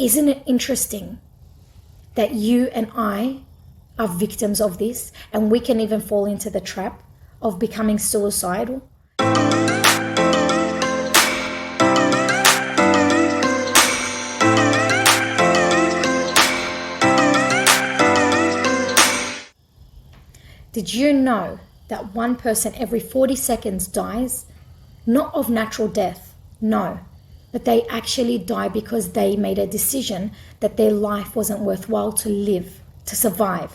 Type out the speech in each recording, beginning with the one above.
Isn't it interesting that you and I are victims of this, and we can even fall into the trap of becoming suicidal? Did you know that one person every 40 seconds dies? Not of natural death, no. But they actually die because they made a decision that their life wasn't worthwhile to live, to survive.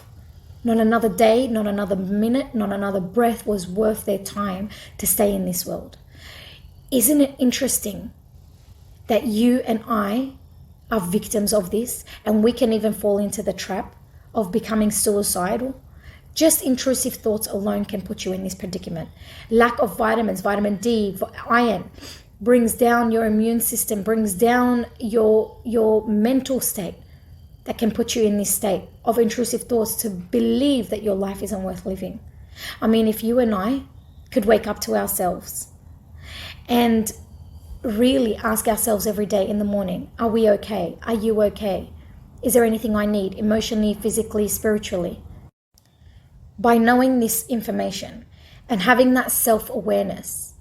Not another day, not another minute, not another breath was worth their time to stay in this world. Isn't it interesting that you and I are victims of this, and we can even fall into the trap of becoming suicidal? Just intrusive thoughts alone can put you in this predicament. Lack of vitamins, vitamin D, iron, brings down your immune system, brings down your mental state, that can put you in this state of intrusive thoughts to believe that your life isn't worth living. I mean, if you and I could wake up to ourselves and really ask ourselves every day in the morning, are we okay? Are you okay? Is there anything I need emotionally, physically, spiritually? By knowing this information and having that self-awareness,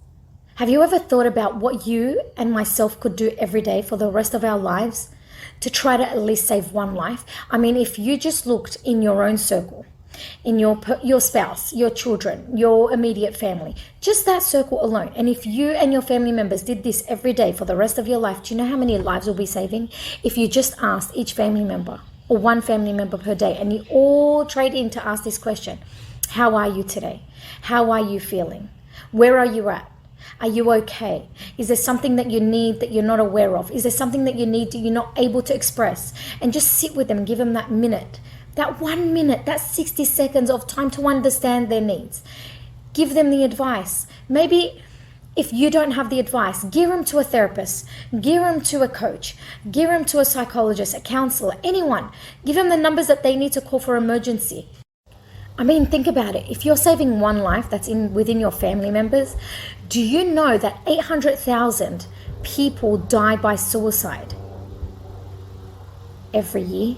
have you ever thought about what you and myself could do every day for the rest of our lives to try to at least save one life? I mean, if you just looked in your own circle, in your spouse, your children, your immediate family, just that circle alone, and if you and your family members did this every day for the rest of your life, do you know how many lives we'll be saving? If you just asked each family member, or one family member per day, and you all trade in to ask this question: how are you today? How are you feeling? Where are you at? Are you okay? Is there something that you need that you're not aware of? Is there something that you need that you're not able to express? And just sit with them, give them that minute, that 1 minute, that 60 seconds of time to understand their needs. Give them the advice. Maybe if you don't have the advice, gear them to a therapist, gear them to a coach, gear them to a psychologist, a counselor, anyone. Give them the numbers that they need to call for emergency. I mean, think about it. If you're saving one life that's within your family members, do you know that 800,000 people die by suicide every year?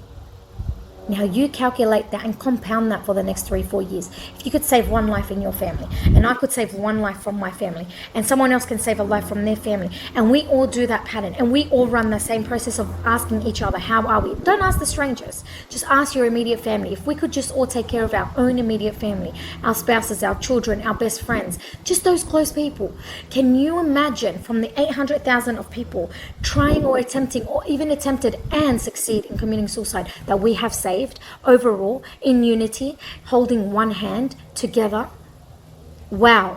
Now you calculate that and compound that for the next 3-4 years. If you could save one life in your family, and I could save one life from my family, and someone else can save a life from their family, and we all do that pattern, and we all run the same process of asking each other, how are we? Don't ask the strangers, just ask your immediate family. If we could just all take care of our own immediate family, our spouses, our children, our best friends, just those close people. Can you imagine from the 800,000 of people trying or attempting, or even attempted and succeed in committing suicide, that we have saved overall in unity, holding one hand together? Wow,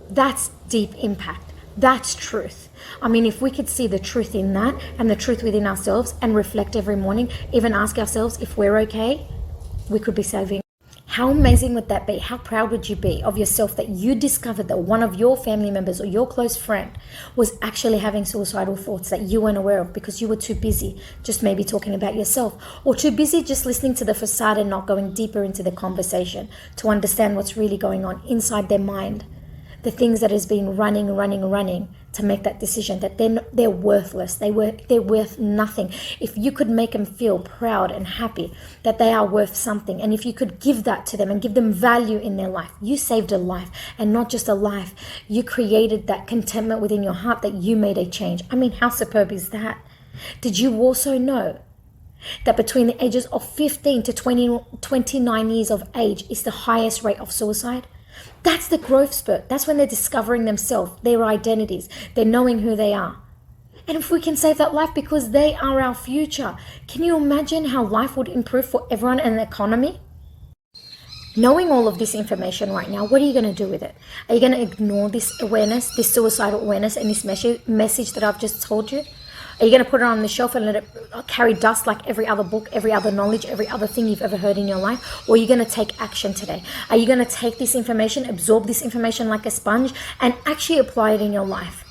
that's deep impact. That's truth. I mean, if we could see the truth in that and the truth within ourselves and reflect every morning, even ask ourselves if we're okay, we could be saving. How amazing would that be? How proud would you be of yourself that you discovered that one of your family members or your close friend was actually having suicidal thoughts that you weren't aware of because you were too busy just maybe talking about yourself, or too busy just listening to the facade and not going deeper into the conversation to understand what's really going on inside their mind, the things that has been running to make that decision that they're worthless, they're worth nothing. If you could make them feel proud and happy that they are worth something, and if you could give that to them and give them value in their life, you saved a life. And not just a life, you created that contentment within your heart that you made a change. I mean, how superb is that? Did you also know that between the ages of 15 to 29 years of age is the highest rate of suicide? That's the growth spurt. That's when they're discovering themselves, their identities. They're knowing who they are. And if we can save that life because they are our future, can you imagine how life would improve for everyone and the economy? Knowing all of this information right now, what are you going to do with it? Are you going to ignore this awareness, this suicidal awareness, and this message that I've just told you? Are you going to put it on the shelf and let it carry dust like every other book, every other knowledge, every other thing you've ever heard in your life? Or are you going to take action today? Are you going to take this information, absorb this information like a sponge, and actually apply it in your life?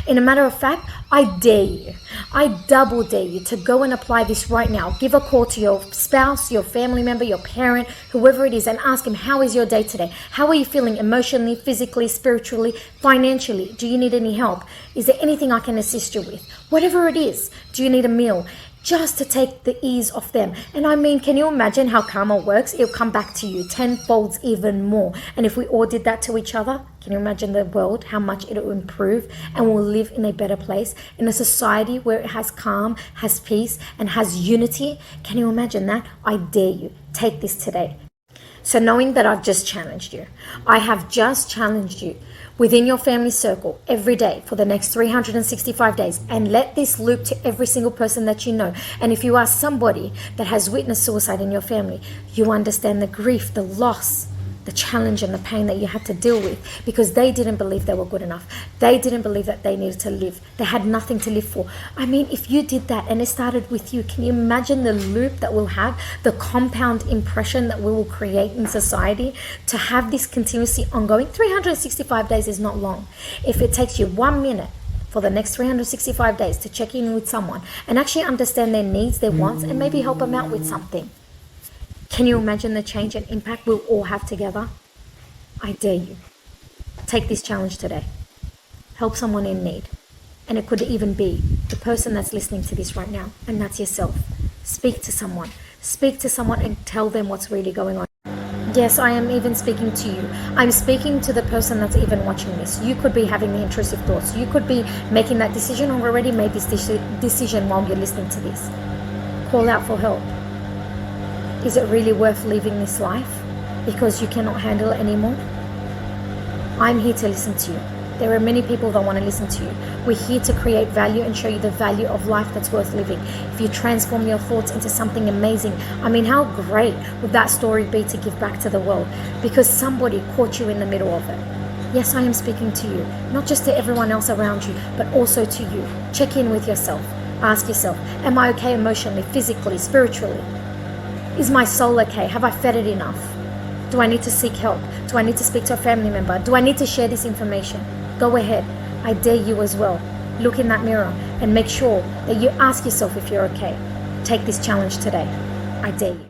In a matter of fact, I dare you, I double dare you to go and apply this right now. Give a call to your spouse, your family member, your parent, whoever it is, and ask him, how is your day today? How are you feeling emotionally, physically, spiritually, financially? Do you need any help? Is there anything I can assist you with? Whatever it is, do you need a meal? just to take the ease off them. And I mean, can you imagine how karma works? It'll come back to you tenfold even more. And if we all did that to each other, can you imagine the world, how much it'll improve, and we'll live in a better place, in a society where it has calm, has peace, and has unity? Can you imagine that? I dare you. Take this today. So knowing that I've just challenged you, I have just challenged you within your family circle every day for the next 365 days, and let this loop to every single person that you know. And if you are somebody that has witnessed suicide in your family, you understand the grief, the loss, the challenge and the pain that you had to deal with, because they didn't believe they were good enough. They didn't believe that they needed to live. They had nothing to live for. I mean, if you did that and it started with you, can you imagine the loop that we'll have, the compound impression that we will create in society to have this continuously ongoing? 365 days is not long. If it takes you 1 minute for the next 365 days to check in with someone and actually understand their needs, their wants, and maybe help them out with something, can you imagine the change and impact we'll all have together? I dare you. Take this challenge today. Help someone in need. And it could even be the person that's listening to this right now, and that's yourself. Speak to someone. Speak to someone and tell them what's really going on. Yes, I am even speaking to you. I'm speaking to the person that's even watching this. You could be having the intrusive thoughts. You could be making that decision or already made this decision while you're listening to this. Call out for help. Is it really worth living this life because you cannot handle it anymore? I'm here to listen to you. There are many people that want to listen to you. We're here to create value and show you the value of life that's worth living. If you transform your thoughts into something amazing, I mean, how great would that story be to give back to the world? Because somebody caught you in the middle of it. Yes, I am speaking to you, not just to everyone else around you, but also to you. Check in with yourself. Ask yourself, am I okay emotionally, physically, spiritually? Is my soul okay? Have I fed it enough? Do I need to seek help? Do I need to speak to a family member? Do I need to share this information? Go ahead. I dare you as well. Look in that mirror and make sure that you ask yourself if you're okay. Take this challenge today. I dare you.